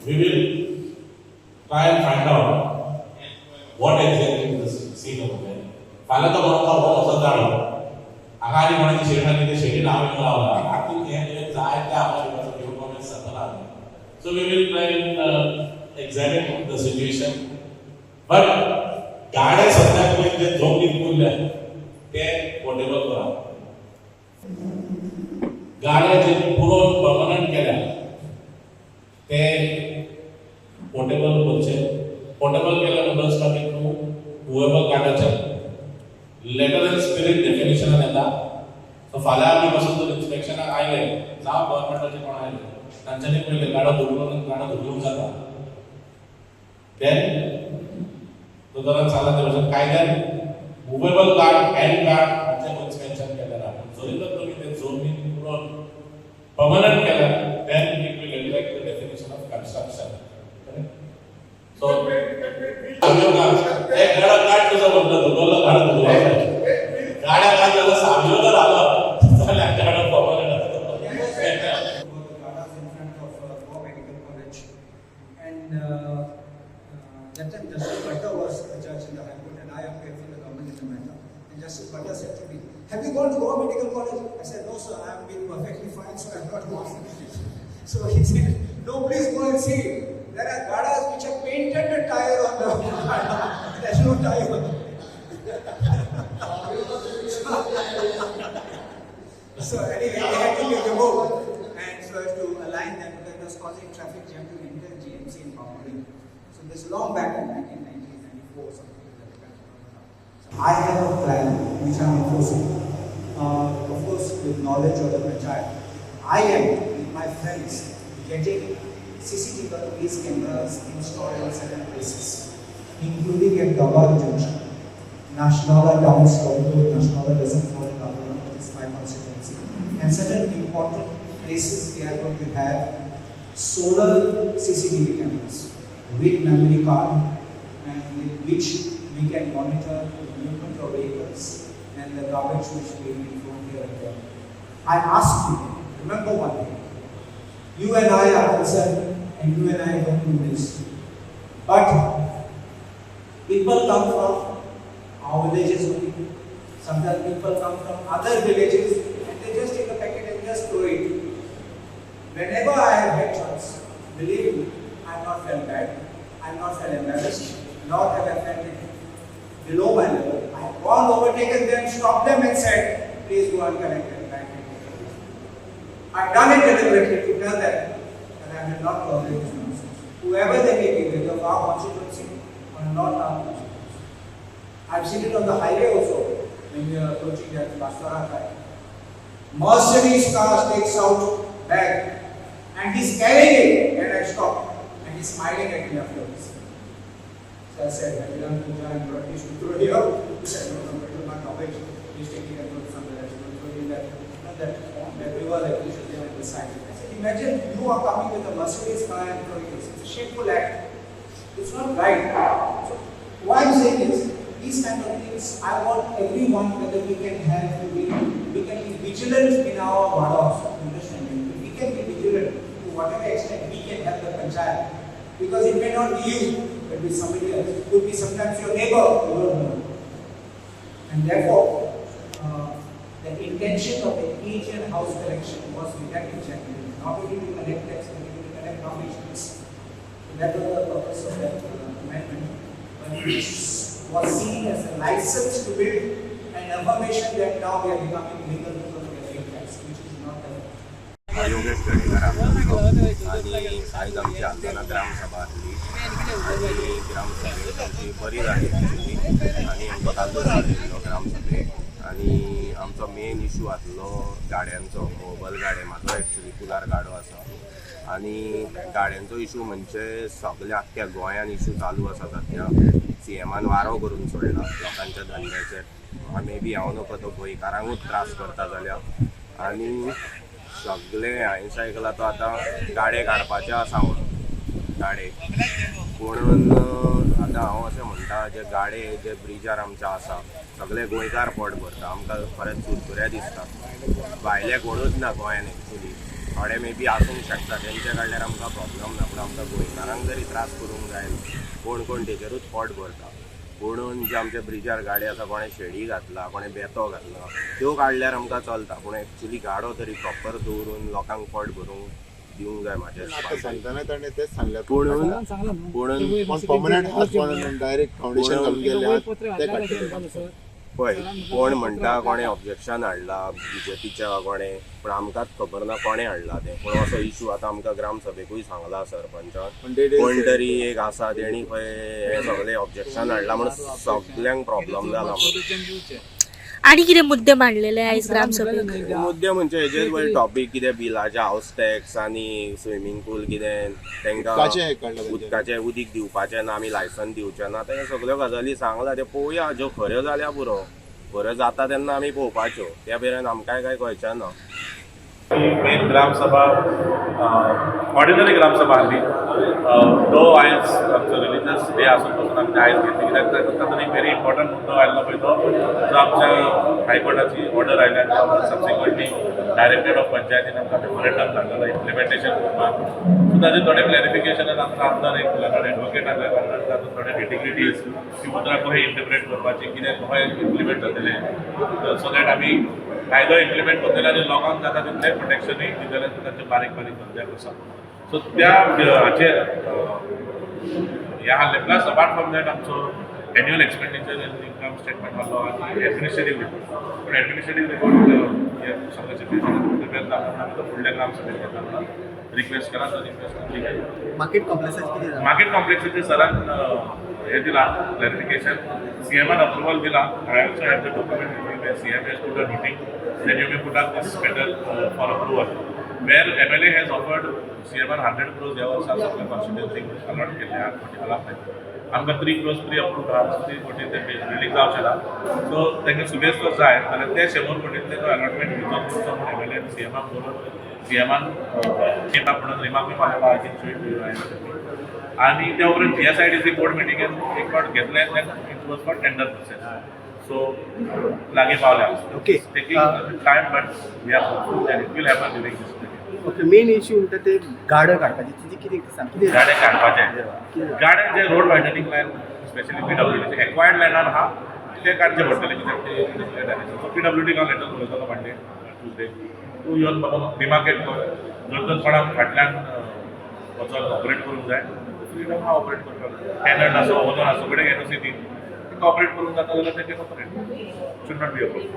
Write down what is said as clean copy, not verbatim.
We will try and find out what exactly is the scene over there. फाल्यां तो म्हाका हो असो जाणो हांगा आनी कोणाची शेड आनी ते शेडीन हांवें लावला हातूंत हे जाय ते आमचे ह्यो कमेंट्स जातला so we will try and examine the situation but गाडे सद्याक पळय ते झोप दिवले ते पोर्टेबल करा गाडे जे पुरोन परमनंट केल्या ते पोर्टेबल करचे पोर्टेबल केल्या अंडरस्टँडिंग टू whoever गाड्याच्या लेटर एंड स्पिरिट डेफिनेशन येता सो फाल्यां आमी पासून जर इन्स्पेक्शनाक आयले जावं गव्हर्नमेंटाचे कोण आयले तांच्यांनी पयले गाडो धुकलूंक जाता देन तो जरा चालत वचून कायद्यान मुवेबल गार्ड हँड गार्ड हाचे मेन्शन केलेला जरी तर तुमी ते झोन पुरोन परमनंट केल्या then it will reflect the definition of construction so एक गाडा काट तुझा म्हणतो धुकलो गाडो धुकलो गाड्या काय झालं सावयो जर आलं जाल्यार गाडो permanent That time Justice Bhatta was a judge in the High Court and I appeared for the government in the matter. And Justice Bhatta said to me, "Have you gone to Goa Medical College?" I said, "No sir, I have been perfectly fine, so I have not gone." So he said, "No, please go and see. There are gadas which have painted the tire on the gada. There's no tire." So anyway, they had to be removed and so as to align them because it was causing traffic jam to enter GMC in Bangkok. So this long back in 1994 something like that. So I have a plan which I am enforcing. Of course, with knowledge of the panchayat, I am with my friends getting CCTV cameras installed in certain places, including at Gawar Junction. Nashnala Town Scout, Nashnala doesn't fall in Gawar, but it's my constituency. And certain important places we are going to have solar CCTV cameras with memory card and with which we can monitor the movement of vehicles and the garbage which will be thrown here and there. I ask you, remember one thing, you and I are concerned and you and I don't do this. But people come from our villages only. Sometimes people come from other villages and they just take a packet and just throw it. Whenever I have had chance, believe me, I have not felt bad. I have not felt embarrassed, nor have I felt it below my level. I have gone, overtaken them, stopped them and said, "Please go and collect it back." I have done it deliberately to tell them that I will not tolerate this nonsense. Whoever they may be, whether of our constituency or not our constituency. I have seen it on the highway also when we are approaching that Bastara guy. Mercedes car takes out bag and he's carrying it and I stop. And he's smiling at me afterwards. So I said, "Have you done puja and brought this to throw here?" He said, "No, but to my knowledge, he's taking it from somewhere else. Throwing that river that we should have decided." I said, "Imagine you are coming with a Mercedes car and throwing this. It's a shameful act. It's not right." So why I'm saying is, these kind of things, I want everyone, whether we can be vigilant in our vadas, understanding. If we can be vigilant to whatever extent we can help the panchayat, because it may not be you, it will be somebody else. It could be sometimes your neighbor, you don't know. And therefore, the intention of the each and house collection was with that intention, not only to collect tax, but to collect donations. So that was the purpose of that amendment. But it was seen as a license to build an affirmation that now we are becoming legal because we are paying tax, which is not the Yogesh Gadekar आणि आज आमची आंदोलना ग्रामसभा आसली आणि ग्रामसभेक आमची बरी जाली आणि आमचो तालुको जाल्लो ग्रामसभेक आणि आमचो मेन इशू आसलो गाड्यांचो मोबायल गाडे म्हाजो एक्चुली कुलार गाडो आसा आणि गाड्यांचो इशू म्हणजे सगळ्या आख्ख्या गोंयान इशू चालू आसा सध्या CMान वारो करून सोडला लोकांच्या धंद्याचेर मे बी हांव नको तो गोंयकारांकूच त्रास करता जाल्यार आणि सगळे हांवें आयकलां तो आतां गाडे काडपाचे आसा म्हणून गाडे पूण आतां हांव अशें म्हणटा जे गाडे जे ब्रिजार आमचे आसा सगळे गोंयकार पोट भरता आमकां खरेंच सुरसुऱ्या दिसता भायले कोणूच ना गोंयान एक्चुली थोडे मे बी आसूंक शकता तेंचे कडल्यार आमकां प्रॉब्लम ना, पूण आमकां गोंयकारांक जरी त्रास करूंक जायना. कोण कोण तेजेरूच पोट भरता. पुणून जे आमच्या ब्रिजार गाडी आसा, कोणें शेडी घातला, कोणें बेतो घातला, त्यो काडल्यार आमकां चलता. पूण एक्चुली गाडो तरी प्रॉपर दवरून लोकांक पोट भरूंक दिवंक जाय म्हाज्या आता सांगताना ताणें तेच सांगलें पुणून पण पर्मनंट हात पण डायरेक्ट फाउंडेशन घालून गेले हात ते काडटले. पळय कोण म्हणटा कोणें ऑब्जेक्शन हाडला BJPच्या कोणें, पूण आमकांच खबर ना कोणें हाडला तें. पूण असो इशू आतां आमकां ग्रामसभेकूय सांगला सरपंचान. कोण तरी एक आसा तेणी खंय हें सगळें ऑब्जेक्शन हाडला म्हणून सगल्यांक प्रॉब्लम जाला. आणि कितें मुद्दे मांडलेले आयज ग्रामसभेक? मुद्दे म्हणजे हेजेर वयर टॉपीक कितें बिलाचे हावस टॅक्स आनी स्विमींग पूल कितें उदकाचें हें काडलां तांकां तेंच्यानी. उदकाचें उदीक दिवपाचें ना, आमी लायसन दिवचें ना, ते सगळ्यो गजाली सांगला. ते पळोवया ज्यो खऱ्यो जाल्या पुरो, खऱ्यो जाता तेन्ना आमी पळोवपाच्यो. त्या मेरेन आमकांय काय कळचें ना. मेन ग्रामसभा ऑर्डिनरी ग्रामसभा आसली. तो आयज आमचो रिलिजियस डे आसून पासून आमी आयज घेतली, कित्याक तातूंत एक व्हेरी इम्पॉर्टंट मुद्दो आयल्लो पळय तो जो आमच्या हायकोर्टाची ऑर्डर आयल्या सबसिक्वंटली डायरेक्टेड ऑफ पंचायतीन आमकां मेमोरेंडम धाडलेलो इम्प्लिमेंटेशन करपाक. सो ताजें थोडें क्लॅरिफिकेशनान आमकां आमदार एक लर्नड एडवोकेट आसल्या कारणान तातूंत थोडे नेटिग्रिटीज ती उतरां कशें इंटरप्रेट करपाची, कितें कशें इम्प्लिमेंट जातलें, सो दॅट आमी कायदो इम्प्लिमेंट करतले आनी लोकांक जाता तितलें प्रोटेक्शनूय दितले. तांचे बारीक बारीक गजाली आसा. सो त्या हाचेर हे हाडले. प्लस अपार्ट फ्रॉम दॅट आमचो एन्युअल एक्सपेंडिचर इनकम स्टेटमेंट आसलो आनी एडमिनिस्ट्रेटीव रिपोर्ट. पूण एडमिनिस्ट्रेटीव रिपोर्ट हे सगळें सिट्युएशन प्रिपेर जाता आमी तो फुडल्या ग्रामसभेक घेता रिक्वेस्ट केला. तो रिक्वेस्ट कंप्लीट केली. मार्केट कॉम्प्लेक्साचें कितें जालें? मार्केट कॉम्प्लेक्साचेर सरान हे दिला क्लॅरिफिकेशन. CMन अप्रुवल दिला. I also have the document. CM has put a meeting, then you may put up this matter for approval. Where MLA has offered CMन 100 crores ह्या वर्सा सगळ्या कॉन्स्टिट्युएन्सीक अलॉट केल्ले आहा. फाटी आमकां 3 crores प्री अप्रूव्ड आहा. 3 कोटी ते बिल्डींग जावचें ना. सो तांकां सुबेज जर जाय जाल्यार ते 100 कोटींतले तो अलॉटमेंट भितर करचो म्हूण MLA आनी CMाक बरोवन CMन टिमा म्हणून रिमार्कूय मारलेलो आहा की आनी त्या उपरांत GSIDC बोर्ड मिटिंगेन एक फावट घेतलें. Then it was for tender process. So लागीं पावल्या. Okay. Taking time but we are hopeful that it will happen during this period. Okay, main issue म्हणटा ते गाडो काडपाचे, तिची कितें सांग कितें गाडे काडपाचे. गाडे जे road widening lion specially PWDचे acquired लँडार आहा ते काडचे पडटले, कित्याक ते PWDक हांव लेटर बरयतलो मंडे ट्यूजडे. तूं येवन बाबा डिमार्केट कर. जर तर कोणाक फाटल्यान वचून ऑपरेट करूंक जाय फ्रीडम हा ऑपरेट करपाक. टेनंट आसूं ओनर आसूं कडेन NOC दी ऑपरेट करूंक जाता जाल्यार ते operate should not be a problem.